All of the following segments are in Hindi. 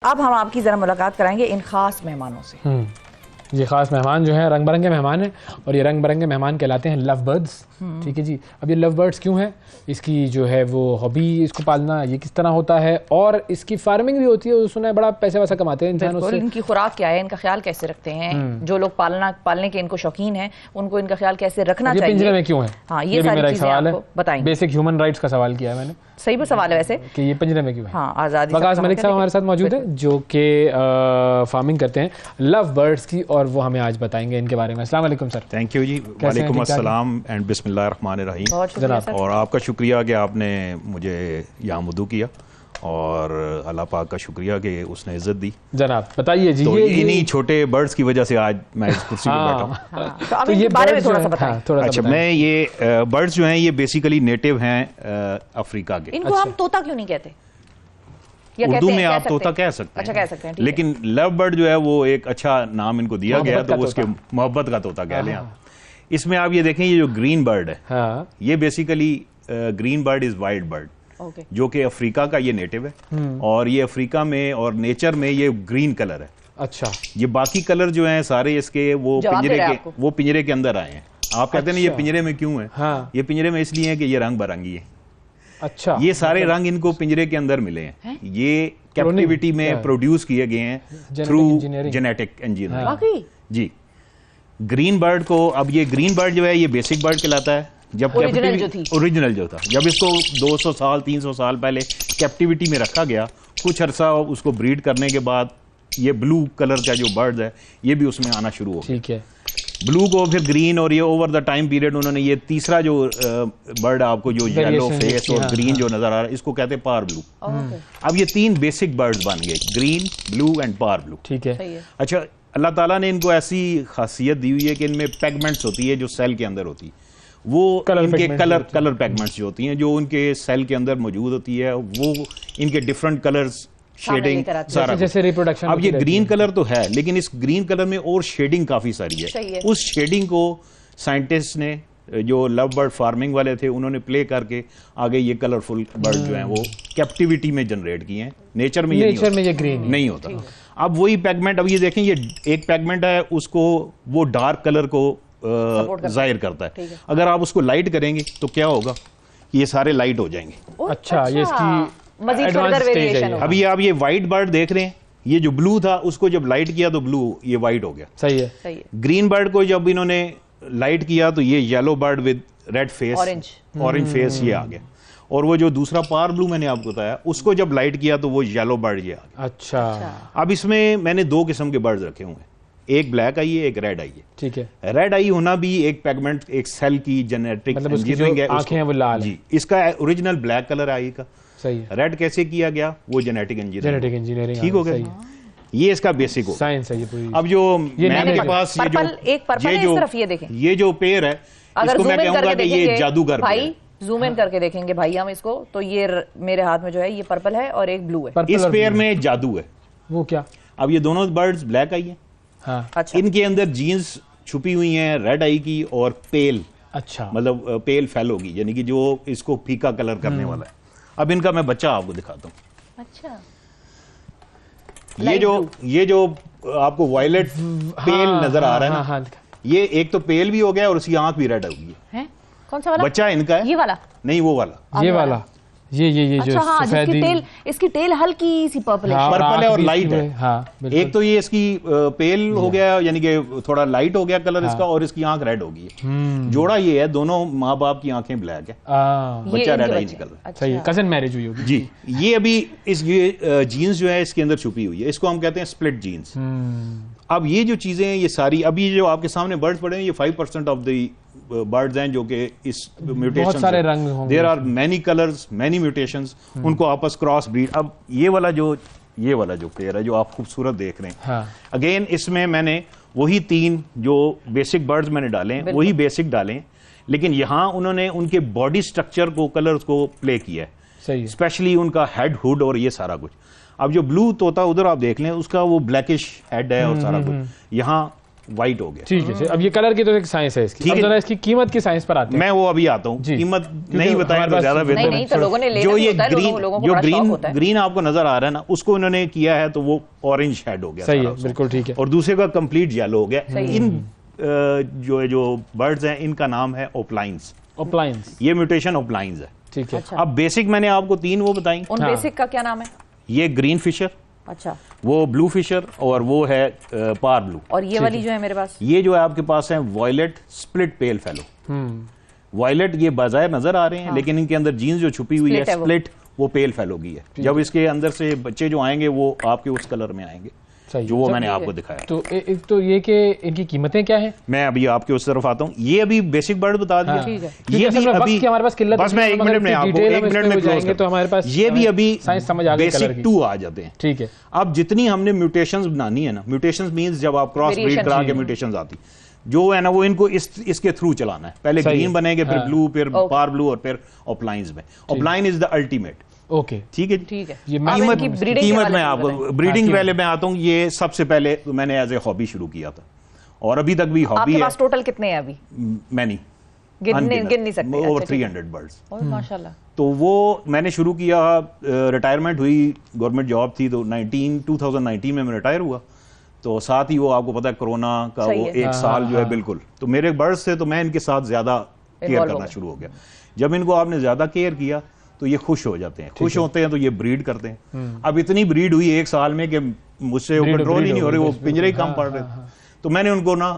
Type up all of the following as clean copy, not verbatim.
अब हम आपकी ज़रा मुलाकात कराएंगे इन खास मेहमानों से। ये खास मेहमान जो हैं रंग बिरंगे मेहमान हैं और ये रंग बिरंगे मेहमान कहलाते हैं लव बर्ड्स। ठीक है जी। अब ये लव बर्ड्स क्यों है, इसकी जो है वो हॉबी, इसको पालना ये किस तरह होता है और इसकी फार्मिंग भी होती है, सुना है बड़ा पैसा वैसा कमाते हैं इंसान उससे। इनकी खुराक क्या है, इनका ख्याल कैसे रखते हैं, जो लोग पालने के इनको शौकीन हैं उनको इनका ख्याल कैसे रखना चाहिए, पिंजरे में क्यों है, हाँ ये सारी चीजें आपको बताएंगे। बेसिक ह्यूमन राइट्स का सवाल किया है मैंने। सही भी सवाल है वैसे कि ये पिंजरे में क्यों है। हाँ, आजादी। वकास मलिक साहब हमारे साथ मौजूद है जो कि फार्मिंग करते हैं लव बर्ड्स की और वो हमें आज बताएंगे इनके बारे में। अस्सलाम वालेकुम सर। थैंक यू जी। वालेकुम अस्सलाम एंड बिस्मिल्लाहिर्रहमानिर्रहीम। और आपका शुक्रिया कि आपने मुझे यहाँ मुद्दू किया और अल्लाह पाक का शुक्रिया कि उसने इज्जत दी। जनाब बताइए जी। तो इन्हीं छोटे बर्ड्स की वजह से आज मैं इस कुर्सी पर बैठा हूँ। तो ये बारे में थोड़ा सा बताएं। अच्छा, मैं ये बर्ड्स जो हैं ये बेसिकली नेटिव हैं अफ्रीका के। इनको हम तोता क्यों नहीं कहते? उर्दू में आप तोता कह सकते हैं। अच्छा, कह सकते हैं। लेकिन लव बर्ड जो है वो एक अच्छा नाम इनको दिया गया, तो उसके मोहब्बत का तोता कह लें आप। इसमें आप ये देखें, ये जो ग्रीन बर्ड है ये basically green bird is wild bird, जो कि अफ्रीका का ये नेटिव है और ये अफ्रीका में और नेचर में ये ग्रीन कलर है। अच्छा, ये बाकी कलर जो हैं सारे इसके वो पिंजरे के अंदर आए हैं। आप कहते हैं ना ये पिंजरे में क्यों है? हाँ। ये पिंजरे में इसलिए है कि ये रंग बिरंगी है। अच्छा, ये सारे रंग इनको पिंजरे के अंदर मिले हैं। ये कैप्टिविटी में प्रोड्यूस किए गए हैं थ्रू जेनेटिक इंजीनियरिंग जी। ग्रीन बर्ड को, अब ये ग्रीन बर्ड जो है ये बेसिक बर्ड कहलाता है। जब ओरिजिनल जो था, जब इसको 200 साल 300 साल पहले कैप्टिविटी में रखा गया, कुछ अरसा उसको ब्रीड करने के बाद ये ब्लू कलर का जो बर्ड है ये भी उसमें आना शुरू हो गया। ठीक है, ब्लू को फिर ग्रीन, और ये ओवर द टाइम पीरियड उन्होंने ये तीसरा जो बर्ड आपको जो येलो फेस और ग्रीन जो नजर आ रहा है इसको कहते हैं पार ब्लू। अब ये तीन बेसिक बर्ड्स बन गए, green, blue and parblue. ठीक है। अच्छा, अल्लाह ताला ने इनको ऐसी खासियत दी हुई है कि इनमें पेगमेंट्स होती है जो सेल के अंदर होती है, वो इनके कलर पेगमेंट्स जो होती हैं जो उनके सेल के अंदर मौजूद होती है, वो इनके डिफरेंट कलर्स शेडिंग सारा जैसे रिप्रोडक्शन। अब ये ग्रीन कलर तो है लेकिन इस ग्रीन कलर में और शेडिंग काफी सारी है। उस शेडिंग को साइंटिस्ट ने, जो लव बर्ड फार्मिंग वाले थे, उन्होंने प्ले करके आगे ये कलरफुल बर्ड जो हैं वो कैप्टिविटी में जनरेट किए हैं। नेचर में ये ग्रीन नहीं होता। अब वही पैगमेंट, अब ये देखें, ये एक पैगमेंट है, उसको वो डार्क कलर को जाहिर करता है। अगर आप उसको लाइट करेंगे तो क्या होगा, ये सारे लाइट हो जाएंगे। अच्छा, ये इसकी अभी आप ये व्हाइट बर्ड देख रहे हैं, ये जो ब्लू था उसको जब लाइट किया तो ब्लू ये व्हाइट हो गया। सही है। ग्रीन बर्ड को जब इन्होंने लाइट किया तो ये yellow bird with red face, orange face ये आ गया। और वो जो दूसरा पार ब्लू मैंने आपको बताया उसको जब लाइट किया तो वो येलो बर्ड ये आ गया। अच्छा, अब इसमें मैंने दो किस्म के बर्ड रखे हुए हैं, एक ब्लैक आई है, एक रेड आई है। ठीक है। रेड आई होना भी एक पैगमेंट, एक सेल की जेनेटिक इंजीनियरिंग है। आंखें हैं वो लाल जी, इसका ओरिजिनल ब्लैक कलर आई का। सही है। रेड कैसे किया गया, वो जेनेटिक इंजीनियरिंग। ठीक हो गया, ये इसका बेसिक हो, साइंस है ये पूरी। अब जो मैम के पास ये जो एक पर्पल है, इस तरफ ये देखें, ये जो पेड़ है इसको मैं कहूंगा कि ये जादूगर भाई। जूम इन करके देखेंगे भाई हम इसको, तो ये मेरे हाथ में जो है ये पर्पल है और एक ब्लू है। इस पेड़ में जादू है। वो क्या? अब ये दोनों बर्ड्स ब्लैक आई है। हाँ। अच्छा। इनके अंदर जीन्स छुपी हुई हैं रेड आई की और पेल, अच्छा मतलब पेल फेल होगी, यानी कि जो इसको फीका कलर करने वाला है। अब इनका मैं बच्चा आपको दिखाता हूँ। अच्छा, ये जो आपको वायलेट पेल नजर आ रहा है ना, हाँ, ये एक तो पेल भी हो गया और उसकी आंख भी रेड हो गई है। कौन सा वाला बच्चा इनका है? ये वाला नहीं, वो वाला, ये वाला, ये अच्छा, जो हाँ, इसकी टेल हल्की सी पर्पल है, पर्पल है और लाइट है। हाँ, एक तो ये इसकी पेल हो गया, यानी कि थोड़ा लाइट हो गया कलर इसका, और इसकी आंख रेड हो गई है। जोड़ा ये है, दोनों माँ बाप की आंखें ब्लैक है, बच्चा रेड आई निकल रहा है। सही है, कजन मैरिज हुई होगी जी। ये अभी इस जीन्स जो है इसके अंदर छुपी हुई है, इसको हम कहते हैं स्प्लिट जीन्स। अब ये जो चीजें हैं ये सारी, अभी जो आपके सामने बर्ड्स पड़े हैं ये 5% ऑफ द बर्ड्स हैं जो कि इस म्यूटेशन, सारे रंग होंगे, there are many colours, many mutations, उनको आपस क्रॉस ब्रीड। अब ये वाला जो पेयर है जो आप खूबसूरत देख रहे हैं, हाँ। अगेन इसमें मैंने वही तीन जो बेसिक बर्ड्स मैंने डाले हैं वही बेसिक डाले हैं, लेकिन यहाँ उन्होंने उनके बॉडी स्ट्रक्चर को, कलर्स को प्ले किया है, स्पेशली उनका हेड, हुड और ये सारा कुछ। अब जो ब्लू तोता उधर आप देख लें उसका वो ब्लैकिश हेड है और सारा कुछ, यहाँ व्हाइट हो गया। ठीक है, अब ये कलर की तो एक साइंस है इसकी। अब जरा इसकी कीमत की साइंस पर आते हैं। मैं वो अभी आता हूँ, कीमत नहीं बताया तो ज्यादा बेहतर है। जो ये ग्रीन आपको नजर आ रहा है ना, उसको इन्होंने किया है तो वो ऑरेंज शेड हो गया। सही है, बिल्कुल ठीक है। और दूसरे का कंप्लीट येलो हो गया। इन जो बर्ड्स हैं इनका नाम है ओपलाइंस। ओपलाइंस, ये म्यूटेशन ओपलाइंस है। ठीक है। अब बेसिक मैंने आपको 3 वो बताई। उन बेसिक का क्या नाम है? ये ग्रीन फिशर, अच्छा, वो ब्लू फिशर और वो है पार ब्लू। और ये वाली जो है मेरे पास, ये जो है आपके पास है violet split pale fallow. Violet ये बाजार नजर आ रहे हैं, लेकिन इनके अंदर जीन्स जो छुपी हुई है स्प्लिट, वो पेल फेलो की है। जब इसके अंदर से बच्चे जो आएंगे वो आपके उस कलर में आएंगे जो वो मैंने आपको दिखाया। तो एक तो ये कि इनकी कीमतें क्या हैं? मैं अभी आपके उस तरफ आता हूँ। ये अभी बेसिक बर्ड बता दिया। ये भी अभी हमारे पास किल्लत, बस मैं 1 मिनट में आपको 1 मिनट में जाएंगे तो हमारे पास ये भी अभी साइंस समझ आ गई, बेसिक 2 आ जाते हैं। ठीक है। अब जितनी हमने म्यूटेशंस बनानी है ना, म्यूटेशंस मींस जब आप क्रॉस ब्रीड करा के म्यूटेशंस आती जो है ना, वो इनको इसके थ्रू चलाना है। पहले ग्रीन बनेंगे, फिर ब्लू, फिर पार ब्लू और फिर ऑफलाइंस में। Offline is the ultimate. Okay, ठीक है, ठीक है। कीमत में आपको ब्रीडिंग पहले मैं आता हूँ। ये सबसे पहले मैंने एज ए हॉबी शुरू किया था और अभी तक भी हॉबी है। टोटल कितने हैं अभी? मैनी गिन नहीं सकते। Over 300 birds. माशाल्लाह। तो वो मैंने शुरू किया, रिटायरमेंट हुई, गवर्नमेंट जॉब थी तो 2019 में मैं रिटायर हुआ। तो साथ ही वो आपको पता है कोरोना का वो 1 साल जो है बिल्कुल, तो मेरे बर्ड्स थे तो मैं इनके साथ ज्यादा केयर करना शुरू हो गया। जब इनको आपने ज्यादा केयर किया तो ये खुश हो जाते हैं, खुश होते हैं तो ये ब्रीड करते हैं। अब इतनी ब्रीड हुई 1 साल में कि मुझसे वो कंट्रोल ही नहीं हो रही, वो पिंजरे ही कम पड़ रहे थे। तो मैंने उनको ना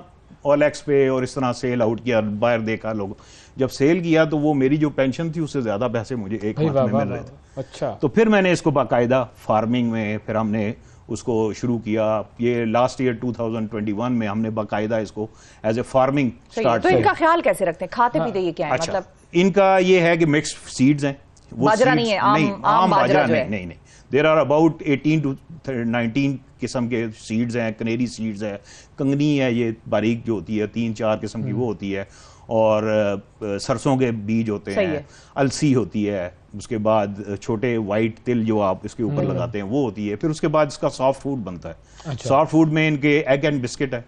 OLX पे और इस तरह सेल आउट किया, बाहर देखा लोग। जब सेल किया तो वो मेरी जो पेंशन थी उससे ज्यादा पैसे मुझे 1 मंथ में मिल रहे थे। अच्छा। तो फिर मैंने इसको बाकायदा फार्मिंग में फिर हमने उसको शुरू किया। ये लास्ट ईयर 2021 में हमने बाकायदा इसको एज ए फार्मिंग स्टार्ट किया। तो इनका ख्याल कैसे रखते हैं? खाते पीते ये क्या है? अच्छा, मतलब इनका ये है कि मिक्स्ड सीड्स हैं। बाजरा नहीं है, आम बाजरा नहीं। देयर आर अबाउट 18 to 19 किस्म के सीड्स हैं। कनेरी सीड्स है, कंगनी है, ये बारीक जो होती है 3-4 किस्म की वो होती है, और सरसों के बीज होते हैं, अलसी होती है, उसके बाद छोटे वाइट तिल जो आप इसके ऊपर लगाते हैं वो होती है। फिर उसके बाद इसका सॉफ्ट फूड बनता है। अच्छा। सॉफ्ट फूड में इनके एग एंड बिस्किट है।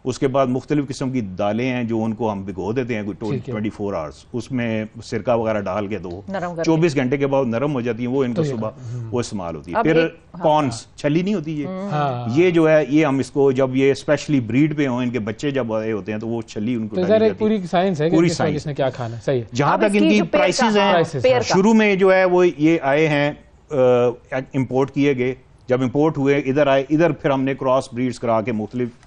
उसके बाद मुख्तलिफ किस्म की दालें हैं जो उनको हम भिगो देते हैं 24 आवर्स, उसमें सिरका वगैरह डाल के, तो 24 घंटे के बाद नरम हो जाती हैं वो। इनको सुबह वो इस्तेमाल होती है। फिर कॉर्न्स, छली नहीं होती ये जो है, ये हम इसको जब ये स्पेशली ब्रीड पे हों, इनके बच्चे जब आए होते हैं तो वो छली उनको पूरी साइंस है, पूरी साइंस क्या खाना सही है। जहां तक इनकी प्राइसेस हैं, शुरू में जो है वो ये आए हैं इम्पोर्ट किए गए। जब इम्पोर्ट हुए इधर आए, इधर फिर हमने क्रॉस ब्रीड्स करा के मुख्तलिफ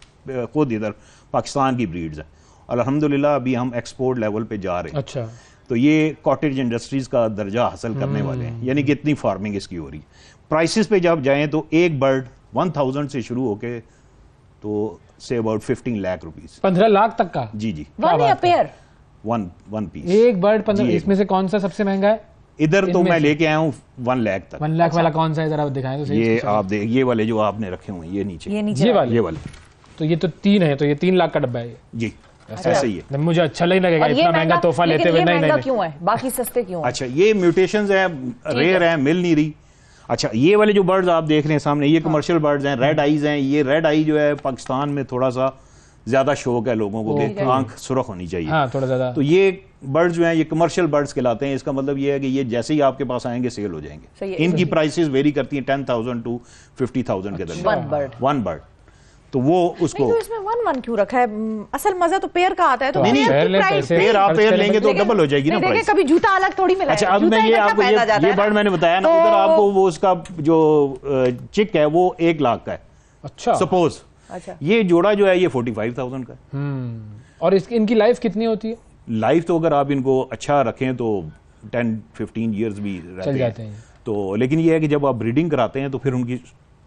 खुद इधर पाकिस्तान की ब्रीड्स हैं। अल्हम्दुलिल्लाह अभी हम एक्सपोर्ट लेवल पे जा रहे हैं। अच्छा। तो ये कॉटेज इंडस्ट्रीज का दर्जा हासिल करने वाले हैं, यानी कि इतनी फार्मिंग इसकी हो रही। प्राइसेस पे जब जाएं तो एक बर्ड 1000 से शुरू होके तो say about 15 lakh rupees, 15 lakh तक का। जी जी, वन पीस एक बर्ड 15। इसमें से कौन सा सबसे महंगा है? इधर तो मैं लेके आया हूँ 1 लाख तक। 1 लाख वाला कौन सा है, जरा दिखाएं तो सही। ये आप देख, ये वाले जो आपने रखे हुए हैं, ये नीचे ये वाले तो ये तो 3 है, तो ये 3 लाख का डब्बा है जी। ऐसा ही है। मुझे अच्छा नहीं लगेगा इतना महंगा तोहफा लेते हुए। नहीं क्यों है, बाकी सस्ते क्यों है? अच्छा, ये म्यूटेशंस है, रेयर है, मिल नहीं रही। अच्छा, ये वाले जो बर्ड्स आप देख रहे हैं सामने, ये कमर्शियल बर्ड्स हैं, रेड आईज हैं। ये रेड आई जो है पाकिस्तान में थोड़ा सा ज्यादा शौक है लोगों को कि आंख सुरख होनी चाहिए। हाँ, थोड़ा ज्यादा। तो ये बर्ड्स जो हैं ये कमर्शियल बर्ड्स कहलाते हैं। इसका मतलब ये है कि ये जैसे ही आपके पास आएंगे सेल हो जाएंगे। इनकी प्राइसेस वेरी करती हैं 10,000 to 50,000 के दरमियान वन बर्ड। तो वो उसको तो इसमें 1 क्यों रखा है? असल मजा तो पेयर का आता है। तो पेयर आप पेयर लेंगे तो डबल हो जाएगी ना प्राइस। कभी जूता अलग थोड़ी मिला है। अच्छा, अब मैं ये आपको ये बर्ड मैंने बताया ना, उधर आपको वो उसका जो चिक है वो 1 लाख का है। अच्छा, सपोज। अच्छा, ये जोड़ा जो है ये 45,000 का है। और इनकी लाइफ कितनी होती है? लाइफ तो अगर आप इनको अच्छा रखें तो 10-15 ईयर्स भी रहते हैं। तो लेकिन ये है कि जब आप ब्रीडिंग कराते हैं तो फिर उनकी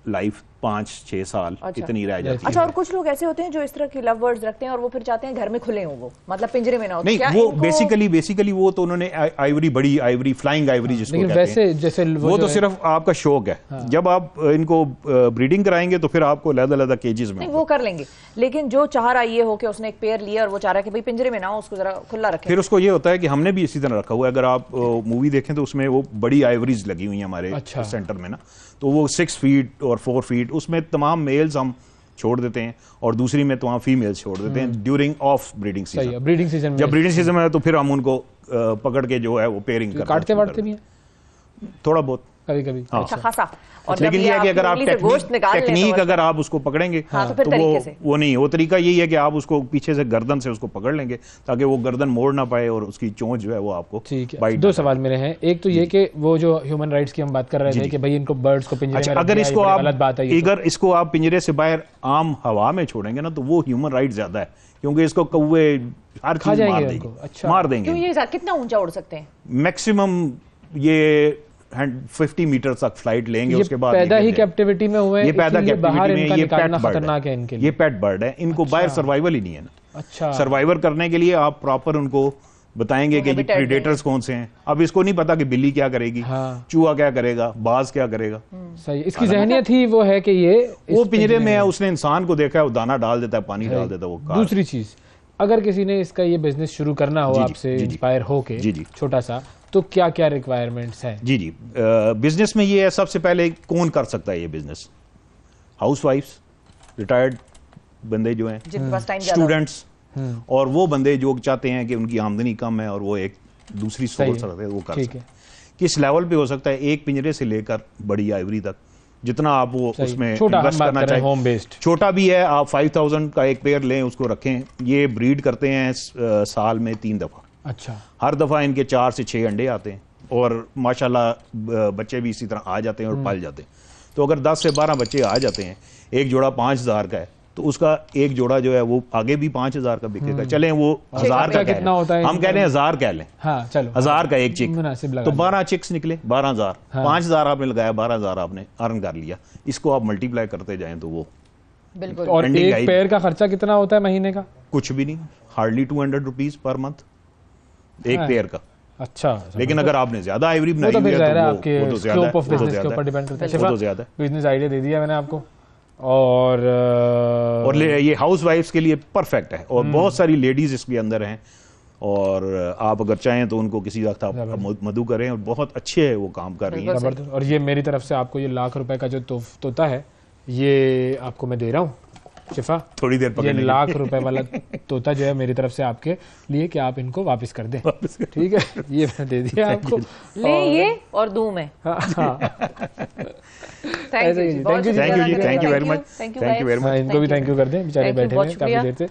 लाइफ 5-6 साल इतनी रह जाती है। अच्छा, और कुछ लोग ऐसे होते हैं जो इस तरह के लव बर्ड्स रखते हैं और वो फिर चाहते हैं घर में खुले हो, वो मतलब पिंजरे में ना हो। नहीं, वो बेसिकली वो तो उन्होंने आइवरी, बड़ी आइवरी, फ्लाइंग आइवरी जिसको कहते हैं, जैसे वो तो सिर्फ आपका शौक है। हाँ। जब आप इनको ब्रीडिंग कराएंगे तो फिर आपको अलग-अलग केजेस में वो कर लेंगे। लेकिन जो चाह रहा ये हो कि उसने एक पेयर लिया और वो चाह रहा है कि भाई पिंजरे में ना हो, उसको जरा खुला रखें, फिर उसको ये होता है कि हमने भी इसी तरह रखा हुआ है। अगर आप मूवी देखें तो उसमें वो बड़ी आइवरीज लगी हुई है हमारे सेंटर में ना, तो वो 6 फीट और 4 फीट, उसमें तमाम मेल्स हम छोड़ देते हैं और दूसरी में तो वहाँ फीमेल्स छोड़ देते हैं during of breeding season. Breeding season जब ब्रीडिंग सीजन में है तो फिर हम उनको पकड़ के जो है वो पेयरिंग करते हैं। काटते वाटते भी हैं थोड़ा बहुत कभी कभी। हाँ। अच्छा खासा। और लेकिन ये है कि अगर आप टेक्निक अगर आप उसको पकड़ेंगे तो वो नहीं, वो तरीका यही है कि आप उसको पीछे से गर्दन से उसको पकड़ लेंगे ताकि वो गर्दन मोड़ ना पाए और उसकी चोंच जो है वो आपको। ठीक है। दो सवाल मेरे हैं, एक तो ये कि वो जो ह्यूमन राइट्स की हम बात कर रहे थे कि भाई इनको बर्ड्स को पिंजरे में अगर इसको आप गलत बात है, अगर इसको आप पिंजरे से बाहर आम हवा में छोड़ेंगे ना तो वो ह्यूमन राइट ज्यादा है, क्योंकि इसको कौवे हर चीज मार देंगे। अच्छा, मार देंगे। क्यों? ये कितना ऊंचा उड़ सकते हैं? मैक्सिमम ये 50 मीटर तक फ्लाइट लेंगे, उसके बाद पैदा ही कैप्टिविटी में हुए हैं, ये पैदा कैप्टिविटी में, ये पेट खतरनाक है इनके लिए। ये पेट बर्ड है, इनको बाहर सर्वाइवल ही नहीं है ना। अच्छा, सर्वाइवर करने के लिए आप प्रॉपर उनको बताएंगे कि प्रीडेटर्स कौन से हैं। अब इसको नहीं पता कि बिल्ली क्या करेगी, चूहा क्या करेगा, बाज क्या करेगा। सही, इसकी जहनियत ही वो है कि ये वो पिंजरे में है, उसने इंसान को देखा है, वो दाना डाल देता है, पानी डाल देता है। वो दूसरी चीज, अगर किसी ने इसका ये बिजनेस शुरू करना हो आपसे इंस्पायर होके छोटा सा, तो क्या क्या रिक्वायरमेंट्स हैं? जी जी, बिजनेस में ये है, सबसे पहले कौन कर सकता है ये बिजनेस? हाउसवाइफ्स, रिटायर्ड बंदे जो हैं, स्टूडेंट्स, और वो बंदे जो चाहते हैं कि उनकी आमदनी कम है और वो एक दूसरी सोर्स रखते हैं, वो कर सकते हैं। किस लेवल पे हो सकता है? एक पिंजरे से लेकर बड़ी आइवरी तक, जितना आप वो उसमें इन्वेस्ट करना चाहिए। होम बेस्ड छोटा भी है, आप 5000 का एक पेयर लें, उसको रखें। ये ब्रीड करते हैं साल में 3 दफा। अच्छा, हर दफा इनके 4 से 6 अंडे आते हैं और माशाल्लाह बच्चे भी इसी तरह आ जाते हैं और पल जाते हैं। तो अगर 10 से 12 बच्चे आ जाते हैं, एक जोड़ा 5000 का है, तो उसका एक जोड़ा जो है वो आगे भी 5000 का बिकेगा। चलें वो 1000 का कितना होता है, हम कह रहे हैं 1000 कह लें। हाँ, चलो 1000 का एक चिक, तो 12 चिक्स निकले, 12000। 5000 आपने लगाया, 12000 आपने अर्न कर लिया। इसको आप मल्टीप्लाई करते जाएं तो वो बिल्कुल। और एक पेयर का खर्चा कितना होता है महीने का? कुछ भी नहीं, हार्डली 200 रुपीज पर मंथ एक पेयर का। अच्छा, लेकिन अगर आपने ज्यादा आइवरी बनाई है तो आपके स्कोप ऑफ बिजनेस के ऊपर डिपेंड करता है। तो ज्यादा बिजनेस आइडिया दे दिया मैंने आपको, और ये हाउस वाइफ्स के लिए परफेक्ट है। और बहुत सारी लेडीज इसके अंदर हैं, और आप अगर चाहें तो उनको किसी वक्त आप मदु करें, और बहुत अच्छे है वो काम कर रही हैं। और ये मेरी तरफ से आपको ये ₹1,00,000 का जो तोता है, ये आपको मैं दे रहा हूँ शिफा, थोड़ी देर ये ₹1,00,000 वाला तोता जो है मेरी तरफ से आपके लिए, कि आप इनको वापस कर दें। ठीक है, ये मैंने दे दिया आपको। ले ये और दूं मैं। थैंक यू जी, थैंक यू वेरी मच। इनको भी थैंक यू कर दें, बेचारे बैठे हैं काफी देर से।